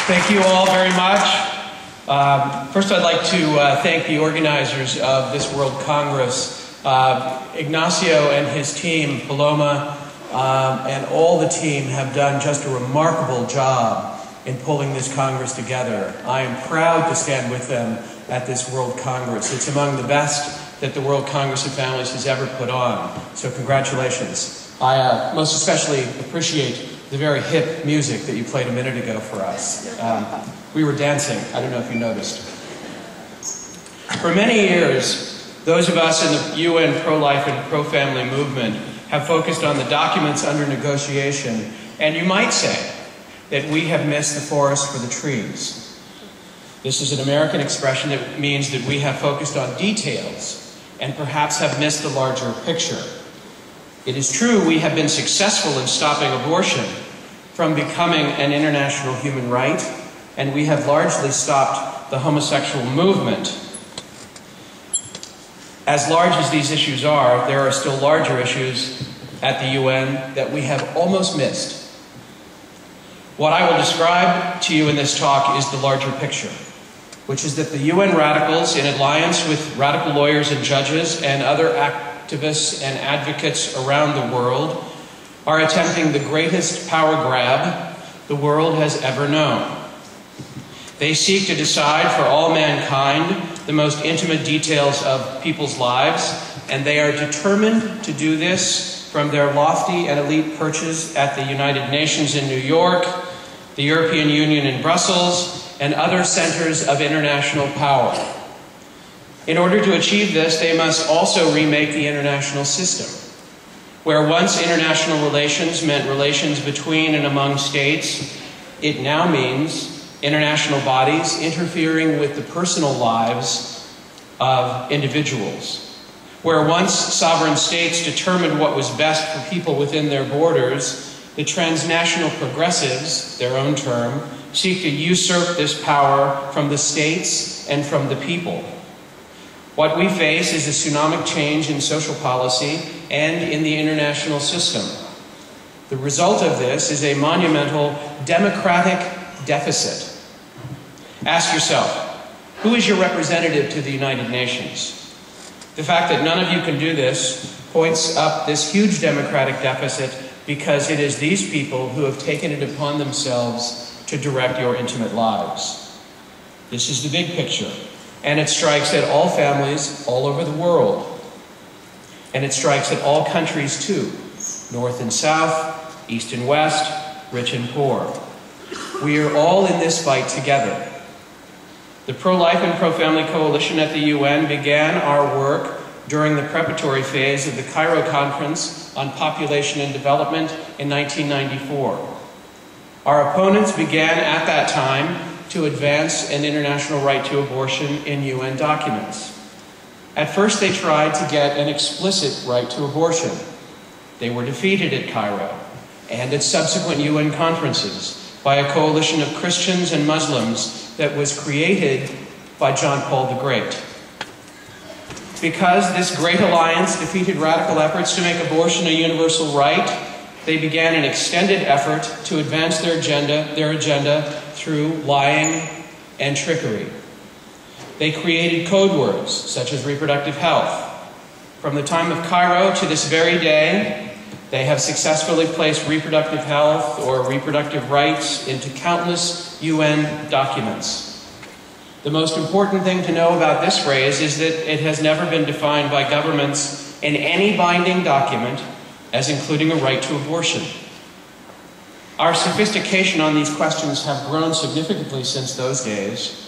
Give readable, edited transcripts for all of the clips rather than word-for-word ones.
Thank you all very much. First, I'd like to thank the organizers of this World Congress, Ignacio and his team, Paloma, and all the team have done just a remarkable job in pulling this Congress together. I am proud to stand with them at this World Congress. It's among the best that the World Congress of Families has ever put on, so congratulations. I most especially appreciate the very hip music that you played a minute ago for us. We were dancing. I don't know if you noticed. For many years, those of us in the UN pro-life and pro-family movement have focused on the documents under negotiation, and you might say that we have missed the forest for the trees. This is an American expression that means that we have focused on details and perhaps have missed the larger picture. It is true we have been successful in stopping abortion from becoming an international human right, and we have largely stopped the homosexual movement. As large as these issues are, there are still larger issues at the UN that we have almost missed. What I will describe to you in this talk is the larger picture, which is that the UN radicals, in alliance with radical lawyers and judges and other activists and advocates around the world, are attempting the greatest power grab the world has ever known. They seek to decide for all mankind the most intimate details of people's lives, and they are determined to do this from their lofty and elite perches at the United Nations in New York, the European Union in Brussels, and other centers of international power. In order to achieve this, they must also remake the international system, where once international relations meant relations between and among states, it now means international bodies interfering with the personal lives of individuals. Where once sovereign states determined what was best for people within their borders, the transnational progressives, their own term, seek to usurp this power from the states and from the people. What we face is a tsunami change in social policy and in the international system. The result of this is a monumental democratic deficit. Ask yourself, who is your representative to the United Nations? The fact that none of you can do this points up this huge democratic deficit because it is these people who have taken it upon themselves to direct your intimate lives. This is the big picture, and it strikes at all families all over the world. And it strikes at all countries too, north and south, east and west, rich and poor. We are all in this fight together. The Pro-Life and Pro-Family Coalition at the UN began our work during the preparatory phase of the Cairo Conference on Population and Development in 1994. Our opponents began at that time to advance an international right to abortion in UN documents. At first, they tried to get an explicit right to abortion. They were defeated at Cairo and at subsequent UN conferences by a coalition of Christians and Muslims that was created by John Paul the Great. Because this great alliance defeated radical efforts to make abortion a universal right, they began an extended effort to advance their agenda through lying and trickery. They created code words such as reproductive health. From the time of Cairo to this very day, they have successfully placed reproductive health or reproductive rights into countless UN documents. The most important thing to know about this phrase is that it has never been defined by governments in any binding document as including a right to abortion. Our sophistication on these questions have grown significantly since those days.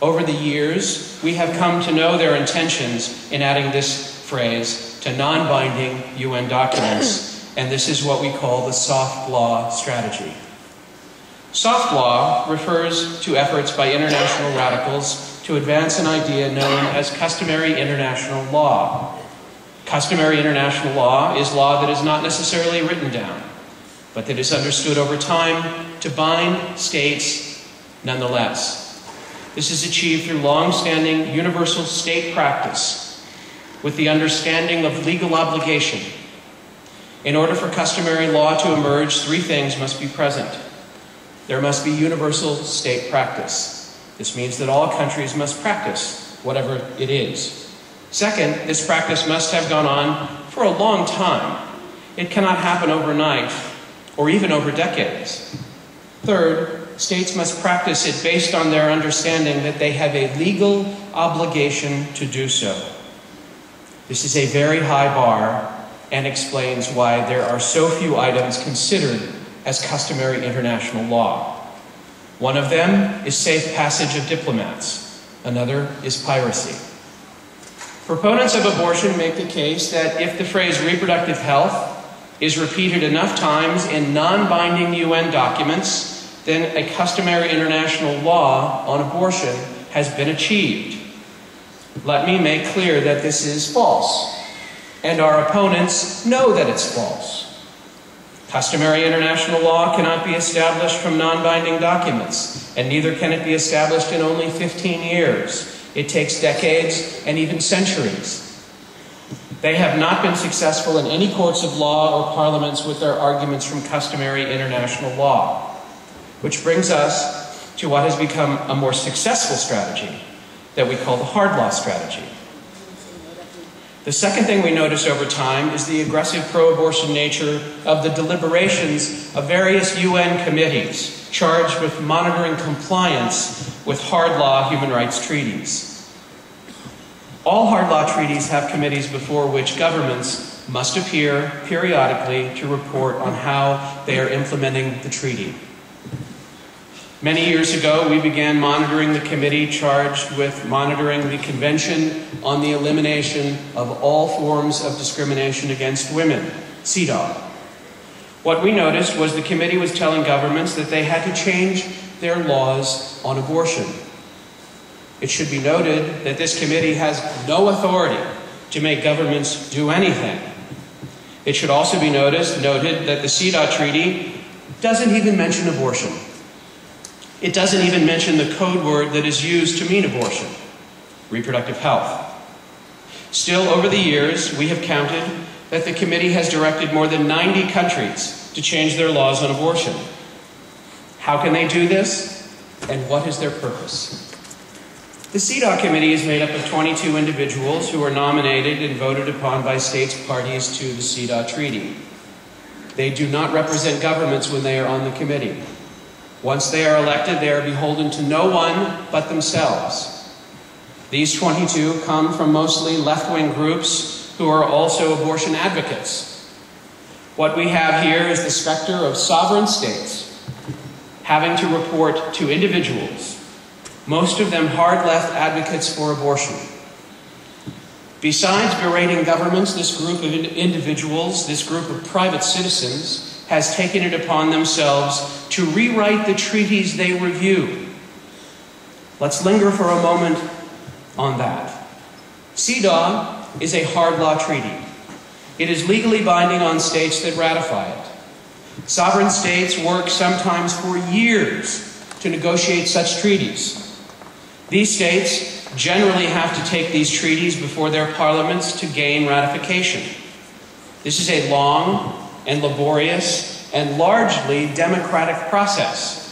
Over the years, we have come to know their intentions in adding this phrase to non-binding UN documents, and this is what we call the soft law strategy. Soft law refers to efforts by international radicals to advance an idea known as customary international law. Customary international law is law that is not necessarily written down, but that is understood over time to bind states nonetheless. This is achieved through long-standing universal state practice with the understanding of legal obligation. In order for customary law to emerge, three things must be present. There must be universal state practice. This means that all countries must practice whatever it is. Second, this practice must have gone on for a long time. It cannot happen overnight or even over decades. Third, states must practice it based on their understanding that they have a legal obligation to do so. This is a very high bar and explains why there are so few items considered as customary international law. One of them is safe passage of diplomats. Another is piracy. Proponents of abortion make the case that if the phrase reproductive health is repeated enough times in non-binding UN documents, then a customary international law on abortion has been achieved. Let me make clear that this is false, and our opponents know that it's false. Customary international law cannot be established from non-binding documents, and neither can it be established in only 15 years. It takes decades and even centuries. They have not been successful in any courts of law or parliaments with their arguments from customary international law. Which brings us to what has become a more successful strategy that we call the hard law strategy. The second thing we notice over time is the aggressive pro-abortion nature of the deliberations of various UN committees charged with monitoring compliance with hard law human rights treaties. All hard law treaties have committees before which governments must appear periodically to report on how they are implementing the treaty. Many years ago, we began monitoring the committee charged with monitoring the Convention on the Elimination of All Forms of Discrimination Against Women, CEDAW. What we noticed was the committee was telling governments that they had to change their laws on abortion. It should be noted that this committee has no authority to make governments do anything. It should also be noted that the CEDAW Treaty doesn't even mention abortion. It doesn't even mention the code word that is used to mean abortion, reproductive health. Still, over the years, we have counted that the committee has directed more than 90 countries to change their laws on abortion. How can they do this, and what is their purpose? The CEDAW committee is made up of 22 individuals who are nominated and voted upon by states parties to the CEDAW treaty. They do not represent governments when they are on the committee. Once they are elected, they are beholden to no one but themselves. These 22 come from mostly left-wing groups who are also abortion advocates. What we have here is the specter of sovereign states having to report to individuals, most of them hard-left advocates for abortion. Besides berating governments, this group of individuals, this group of private citizens, has taken it upon themselves to rewrite the treaties they review. Let's linger for a moment on that. CEDAW is a hard law treaty. It is legally binding on states that ratify it. Sovereign states work sometimes for years to negotiate such treaties. These states generally have to take these treaties before their parliaments to gain ratification. This is a long and laborious and largely democratic process.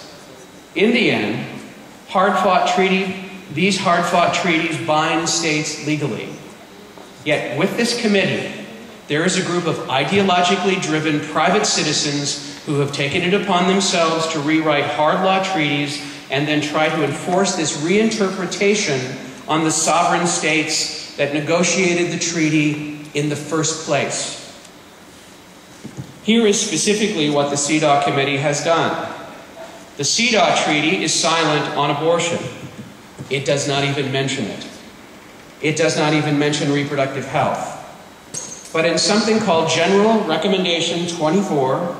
In the end, these hard-fought treaties bind states legally. Yet with this committee, there is a group of ideologically driven private citizens who have taken it upon themselves to rewrite hard law treaties and then try to enforce this reinterpretation on the sovereign states that negotiated the treaty in the first place. Here is specifically what the CEDAW committee has done. The CEDAW treaty is silent on abortion. It does not even mention it. It does not even mention reproductive health. But in something called General Recommendation 24,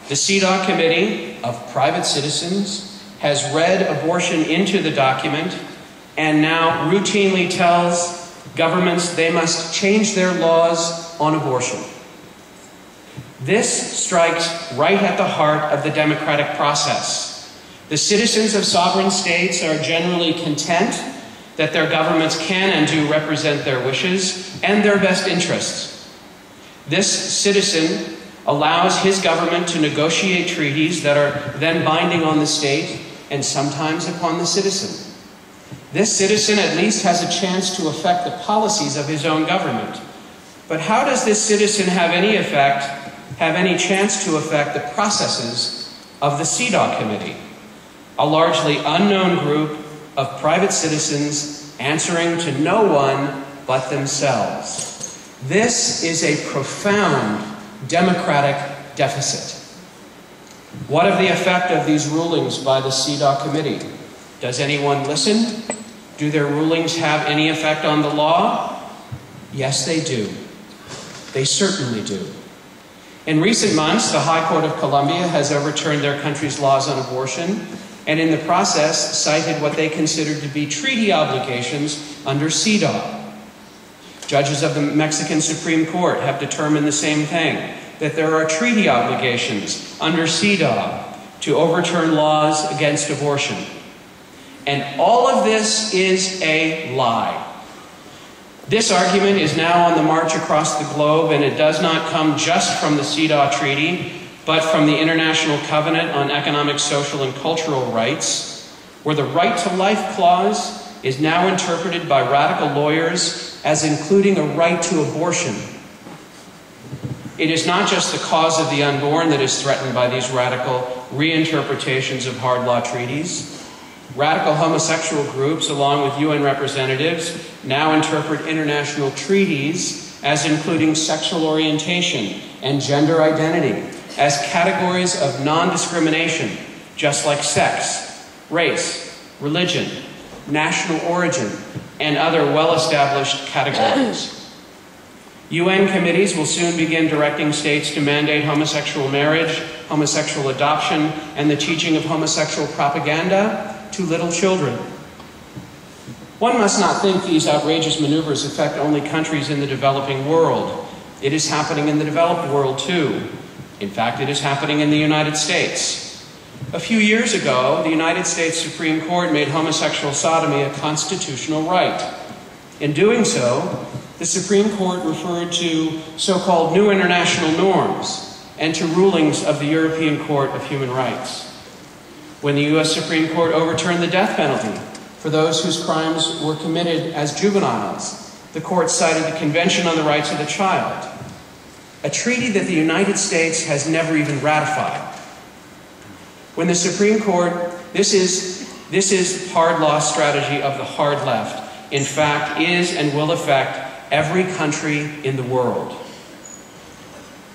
the CEDAW committee of private citizens has read abortion into the document and now routinely tells governments they must change their laws on abortion. This strikes right at the heart of the democratic process. The citizens of sovereign states are generally content that their governments can and do represent their wishes and their best interests. This citizen allows his government to negotiate treaties that are then binding on the state and sometimes upon the citizen. This citizen at least has a chance to affect the policies of his own government. But how does this citizen have any chance to affect the processes of the CEDAW Committee, a largely unknown group of private citizens answering to no one but themselves? This is a profound democratic deficit. What of the effect of these rulings by the CEDAW Committee? Does anyone listen? Do their rulings have any effect on the law? Yes, they do. They certainly do. In recent months, the High Court of Columbia has overturned their country's laws on abortion, and in the process cited what they considered to be treaty obligations under CEDAW. Judges of the Mexican Supreme Court have determined the same thing, that there are treaty obligations under CEDAW to overturn laws against abortion. And all of this is a lie. This argument is now on the march across the globe, and it does not come just from the CEDAW Treaty, but from the International Covenant on Economic, Social, and Cultural Rights, where the Right to Life Clause is now interpreted by radical lawyers as including a right to abortion. It is not just the cause of the unborn that is threatened by these radical reinterpretations of hard law treaties. Radical homosexual groups, along with UN representatives, now interpret international treaties as including sexual orientation and gender identity as categories of non-discrimination, just like sex, race, religion, national origin, and other well-established categories. UN committees will soon begin directing states to mandate homosexual marriage, homosexual adoption, and the teaching of homosexual propaganda to little children. One must not think these outrageous maneuvers affect only countries in the developing world. It is happening in the developed world too. In fact, it is happening in the United States. A few years ago, the United States Supreme Court made homosexual sodomy a constitutional right. In doing so, the Supreme Court referred to so-called new international norms and to rulings of the European Court of Human Rights. When the U.S. Supreme Court overturned the death penalty for those whose crimes were committed as juveniles, the court cited the Convention on the Rights of the Child, a treaty that the United States has never even ratified. When the Supreme Court, this is hard law strategy of the hard left, in fact is and will affect every country in the world.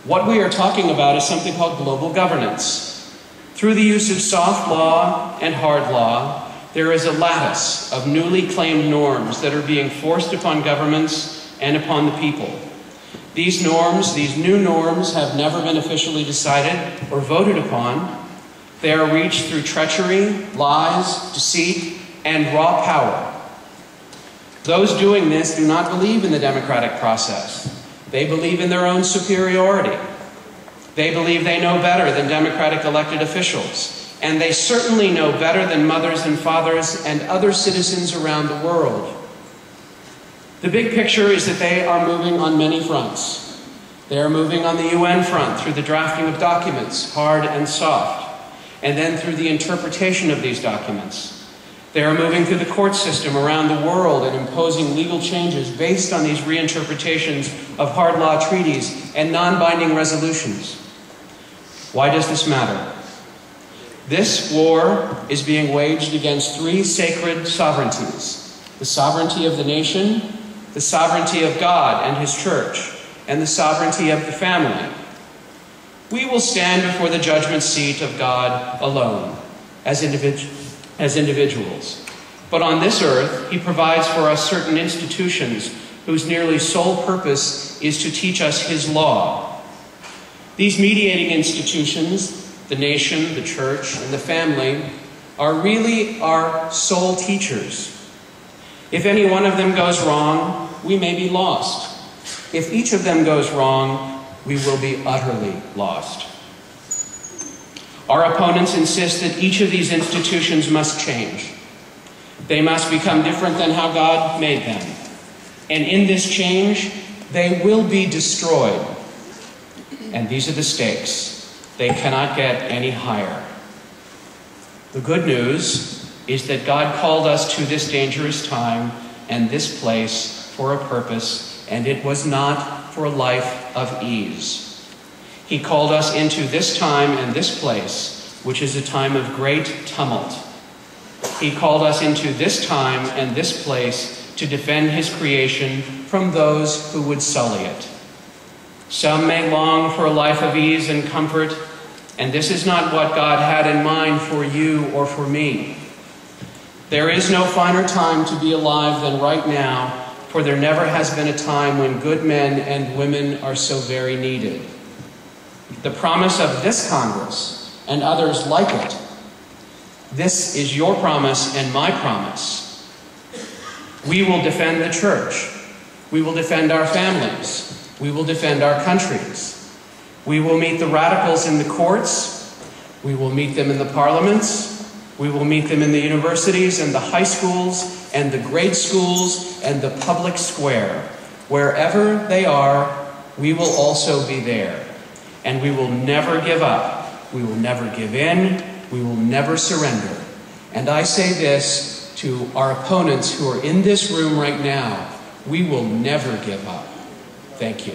What we are talking about is something called global governance. Through the use of soft law and hard law, there is a lattice of newly claimed norms that are being forced upon governments and upon the people. These norms, these new norms, have never been officially decided or voted upon. They are reached through treachery, lies, deceit, and raw power. Those doing this do not believe in the democratic process. They believe in their own superiority. They believe they know better than democratic elected officials. And they certainly know better than mothers and fathers and other citizens around the world. The big picture is that they are moving on many fronts. They are moving on the UN front through the drafting of documents, hard and soft, and then through the interpretation of these documents. They are moving through the court system around the world and imposing legal changes based on these reinterpretations of hard law treaties and non-binding resolutions. Why does this matter? This war is being waged against three sacred sovereignties: the sovereignty of the nation, the sovereignty of God and His church, and the sovereignty of the family. We will stand before the judgment seat of God alone, as individuals. But on this earth, He provides for us certain institutions whose nearly sole purpose is to teach us His law. These mediating institutions, the nation, the church, and the family, are really our sole teachers. If any one of them goes wrong, we may be lost. If each of them goes wrong, we will be utterly lost. Our opponents insist that each of these institutions must change. They must become different than how God made them. And in this change, they will be destroyed. And these are the stakes. They cannot get any higher. The good news is that God called us to this dangerous time and this place for a purpose, and it was not for a life of ease. He called us into this time and this place, which is a time of great tumult. He called us into this time and this place to defend his creation from those who would sully it. Some may long for a life of ease and comfort, and this is not what God had in mind for you or for me. There is no finer time to be alive than right now, for there never has been a time when good men and women are so very needed. The promise of this Congress and others like it, this is your promise and my promise. We will defend the church. We will defend our families. We will defend our countries. We will meet the radicals in the courts. We will meet them in the parliaments. We will meet them in the universities and the high schools and the grade schools and the public square. Wherever they are, we will also be there. And we will never give up. We will never give in. We will never surrender. And I say this to our opponents who are in this room right now: we will never give up. Thank you.